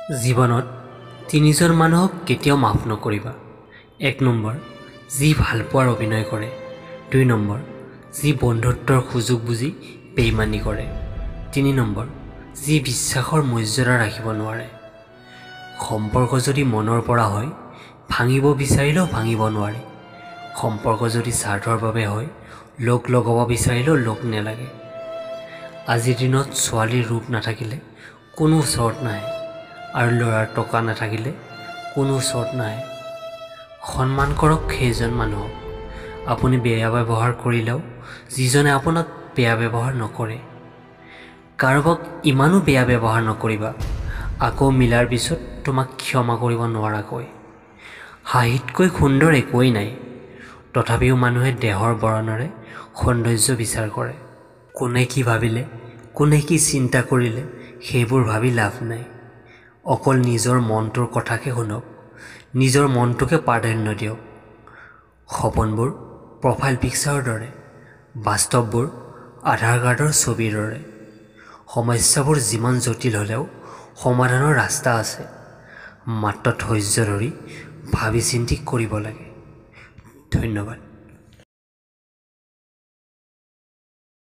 জীৱনত তিনিজন মানুহক কেতিয়াও মাফ নকৰিবা। ১ নম্বৰ, যি ভালপোৱাৰ অভিনয় কৰে। ২ নম্বৰ, যি বন্ধুত্বৰ সুযোগ বুজি বেইমানি কৰে। ৩ নম্বৰ, যি বিশ্বাসৰ মৰ্যাদা ৰাখিব নোৱাৰে। সম্পৰ্ক যদি মনৰ পৰা হয়, ভাঙিব বিচাৰিলেও ভাঙিব নোৱাৰে। সম্পৰ্ক যদি স্বাৰ্থৰ বাবে হয়, লগ লগাব বিচাৰিলেও লগ নেলাগে। আজিৰ দিনত ছোৱালীৰ ৰূপ নাথাকিলে কোনো ওচৰত নাহে, আৰু ল'ৰাৰ টকা নাথাকিলে কোনো ওচৰত নাহে। সন্মান কৰক সেইজন মানুহক আপুনি বেয়া ব্যৱহাৰ কৰিলেও যিজনে আপোনাক বেয়া ব্যৱহাৰ নকৰে। কাৰোবাক ইমানো বেয়া ব্যৱহাৰ নকৰিবা আকৌ মিলাৰ পিছত তোমাক ক্ষমা কৰিব নোৱাৰাকৈ। হাঁহিতকৈ সুন্দৰ একোৱেই নাই, তথাপিও মানুহে দেহৰ বৰণৰে সৌন্দৰ্য বিচাৰ কৰে। কোনে কি ভাবিলে, কোনে কি চিন্তা কৰিলে সেইবোৰ ভাবি লাভ নাই। অকল নিজৰ মনটোৰ কথাকে শুনক, নিজৰ মনটোকে প্ৰাধান্য দিয়ক। সপোনবোৰ প্ৰফাইল পিকচাৰৰ দৰে, বাস্তৱবোৰ আধাৰ কাৰ্ডৰ ছবিৰ দৰে। সমস্যাবোৰ যিমান জটিল হ'লেও সমাধানৰ ৰাস্তা আছে, মাত্ৰ ধৈৰ্য ধৰি ভাবি চিন্তি কৰিব লাগে। ধন্যবাদ।